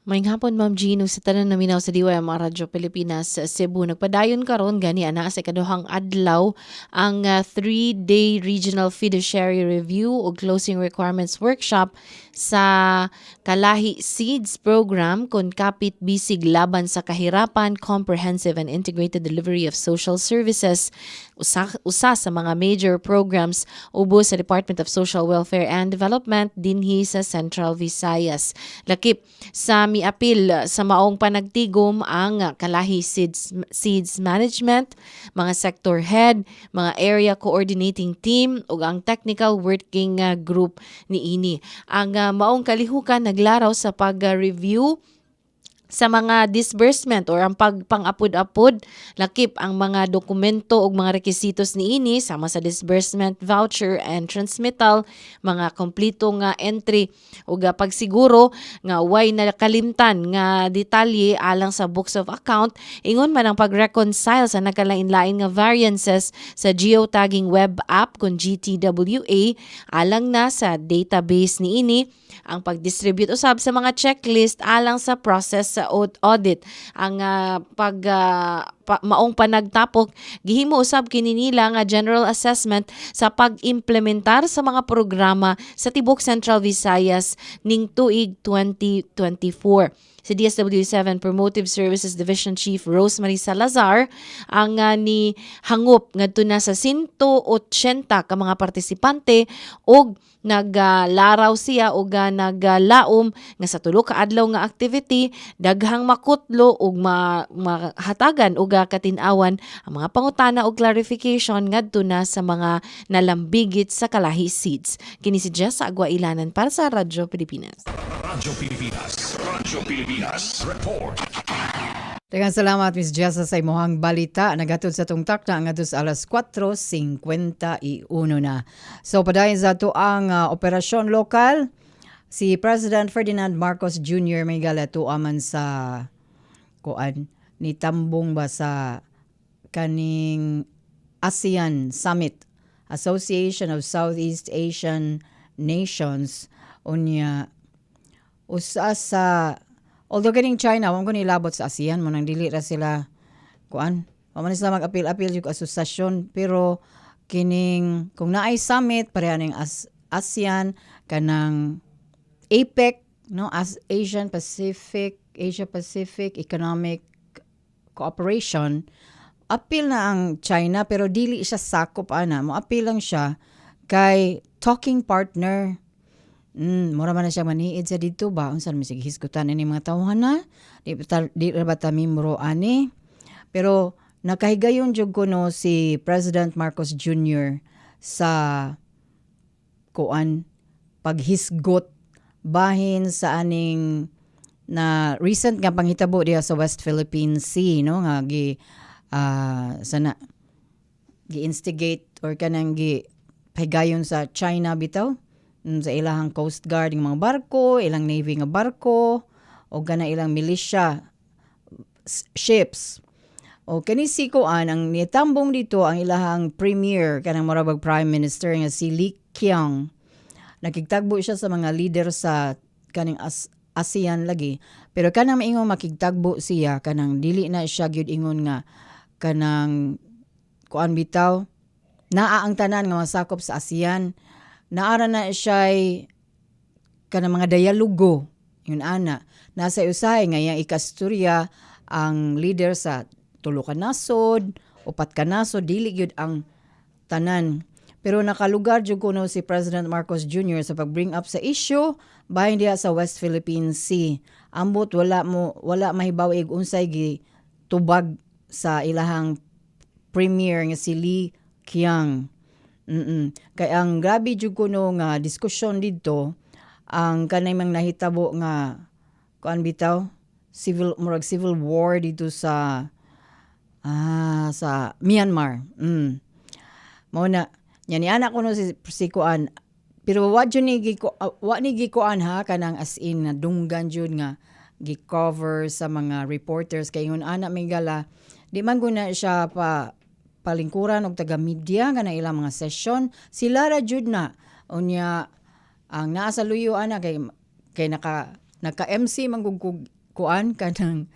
Maayong hapon, Ma'am Gino, sa tanan na minaw sa DYM Radyo Pilipinas sa Cebu. Nagpadayon karon gani ana sa ikaduhang adlaw ang 3-day Regional Fiduciary Review o Closing Requirements Workshop sa Kalahi Seeds Program kung kapit bisig laban sa kahirapan, comprehensive and integrated delivery of social services. Usa sa mga major programs ubos sa Department of Social Welfare and Development dinhi sa Central Visayas. Lakip sa miapil sa maong panagtigom ang Kalahi Seeds Management, mga sector head, mga area coordinating team ug ang technical working group niini. Ang maong kalihukan naglaraw sa pag-review sa mga disbursement or ang pang-apod-apod, lakip ang mga dokumento o mga rekisitos niini sama sa disbursement voucher and transmittal, mga kompleto nga entry o pagsiguro nga way nakalimtan nga detalye alang sa books of account, ingon man ang pag-reconcile sa nagkalain-lain nga variances sa geotagging web app kung GTWA alang na sa database niini, ang pag-distribute usab sa mga checklist alang sa process sa audit, ang maong panagtapok gihimo usab kini nila nga general assessment sa pag-implementar sa mga programa sa tibok Central Visayas ning tuig 2024. Si DSW7 Promotive Services Division Chief Rosemary Salazar ang ni hangop ngadto na sa 180 ka mga partisipante og naglaraw siya og naglaom nga sa tulo ka adlaw nga activity daghang makutlo og mahatagan og katin-awan ang mga pangutana og clarification ngadto na sa mga nalambigit sa Kalahi Seeds. Kini si Jessa Agua Ilanan para sa Radyo Pilipinas. Radyo Pilipinas Report. Daghang salamat, Ms. Jessa, sa imuhang balita. Nagatod sa tong takna nga dos alas 4:51 na. So, padayon sa to ang operasyon lokal. Si President Ferdinand Marcos Jr. may galato aman sa ni tambong ba sa kaning ASEAN Summit, Association of Southeast Asian Nations, unya usa sa although ganing China wala ko nilabot sa ASEAN mo nang dili ra sila wala man sila mag-apil-apil yung asosasyon, pero kining kung naay summit pareha ning ASEAN kanang APEC, no, as Asia Pacific Economic Cooperation, apil na ang China pero dili siya sakop ana, mo apil lang siya kay talking partner. Mura man na siya maniid sa dito ba? Unsan mi sige hisgutan ini mga tawhan na? Di ra ba ta mimro ani? Pero nakahigayon jud ko no si President Marcos Jr. sa paghisgot bahin sa aning na recent nga panghitabo diha sa West Philippine Sea, no, nga gi-instigate or kanang pahigayon sa China bitaw sa ilang Coast Guard ng mga barko, ilang Navy nga barko, o gana ilang militia ships. O kanisi ko ang nitambong dito ang ilahang premier, kanang marabag Prime Minister nga si Lee Kyung. Nakigtagbo siya sa mga leader sa kaning ASEAN lagi. Pero kanang maingon makigtagbo siya, kanang dili na siya gyud ingon nga kanang bitaw, naa ang tanan nga masakop sa ASEAN. Naara na siya kanang mga dialogo, yun ana. Nasa usahay nga yung ikasturya ang leader sa tulo ka nasod, upat ka nasod, dili gyud ang tanan. Pero nakalugar jud kuno si President Marcos Jr. sa pag-bring up sa issue bahin diha sa West Philippine Sea. Ambot wala mahibaw ig unsay gitubag sa ilahang premier nga si Lee Kyung. Kay ang grabe jud kuno nga diskusyon didto ang kanay mang nahitabo nga bitaw civil war dito sa Myanmar. Mao na yan anak ko no si kuan, pero wa ni gikuan ha kanang as in na dunggan jud nga gi-cover sa mga reporters kay ngun ana migala di man guna siya palingkuran og taga media nga na ilang mga session sila ra jud na unya ang naa sa luyo ana kay naka MC manggugug kuan kanang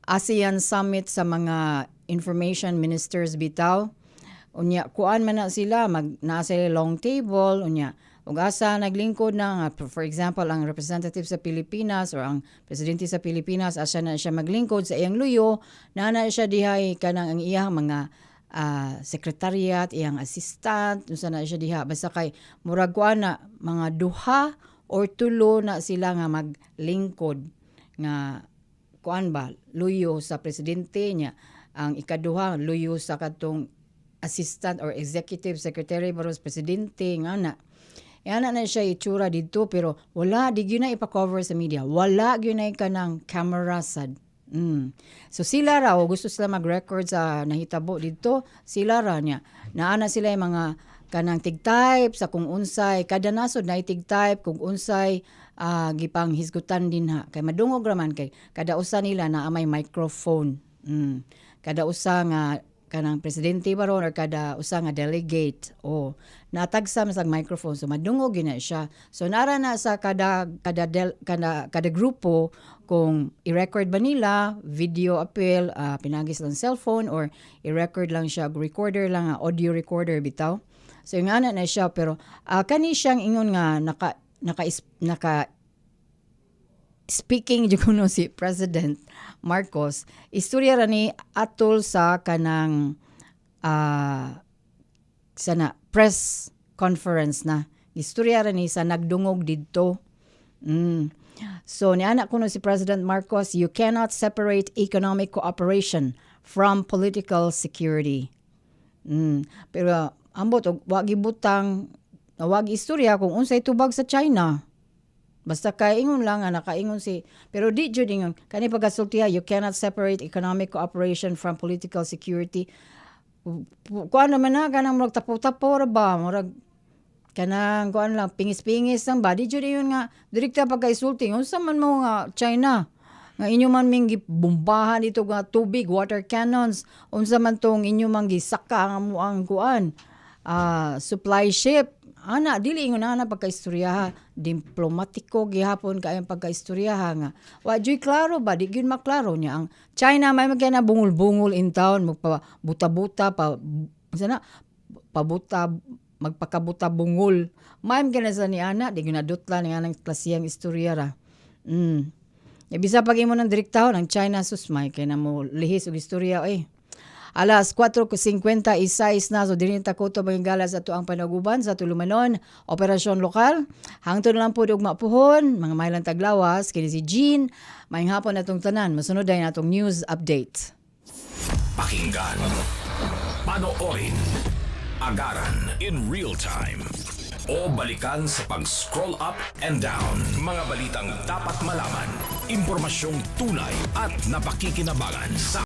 ASEAN Summit sa mga information ministers bitaw. Unya kuan man na sila naa sila long table unya ug asa naglingkod na nga, for example ang representative sa Pilipinas or ang presidente sa Pilipinas asa na siya maglingkod sa iyang luyo na siya dihay kanang ang iyang mga secretariat, iyang assistant, unsa na siya diha basta kay murag kuan na mga duha or tulo na sila nga maglingkod nga kuan ba luyo sa presidente niya, ang ikaduha luyo sa katong assistant or executive secretary pero sa presidente nga na na siya itsura dito pero wala di gyud na ipa-cover sa media, wala gyud na kanang camera sad. So sila raw gusto sila mag-record sa nahitabo dito, sila ra niya naana sila yung mga kanang tig-type sa kung unsay kada nasod na tig-type kung unsay gipang hisgutan din ha kay madungog raman kay kada usa nila na may microphone. Kada usa nga kanang presidente baron or kada usa nga delegate natagsam sa microphone so madungog gina siya so nara na sa kada grupo kung i-record ba nila video appeal pinagis lang cellphone or i-record lang siya recorder lang audio recorder bitaw so nga na siya pero kani siyang ingon nga naka speaking jukuno si President Marcos, istorya ra ni atol sa kanang sana press conference na. Istorya ra ni sa nagdungog didto. So ni anak kuno si President Marcos, you cannot separate economic cooperation from political security. Pero ambot og wag gibutang wag istorya kung unsay tubag sa China. Basta kaingon lang nakaingon si pero di jud ingon kani pagasultiha you cannot separate economic cooperation from political security. Kuan naman na kanang murag tapo-tapo ra ba murag kanang kuan lang pingis-pingis lang ba di jud ingon nga direkta pagkaisulti unsa man mo nga China nga inyo man ming gibombahan dito nga tubig water cannons unsa man tong inyo man gisaka nga mo ang kuan supply ship ana dili ingon na pagkaistoryaha diplomatiko gihapon kay ang pagkaistoryaha nga wa joy klaro ba di gyud maklaro niya ang China may magkana bungol-bungol in town magpabuta-buta sana pabuta magpakabuta bungol may magkana sa ni ana di gyud nadutlan nga nang klasiyang istorya ra bisa pag imo nang direktaho ng China susmay kay na mo lihis og istorya Alas 4:56 na so dili takoto magingala sa tuang panaguban sa tulumanon operasyon lokal hangtod lang pud og mapuhon mga mailang taglawas kini si Jean maayong hapon atong tanan masunod ay natong news update. Pakinggan, panoorin, agaran in real time o balikan sa pag-scroll up and down mga balitang dapat malaman, impormasyong tunay at napakikinabangan sa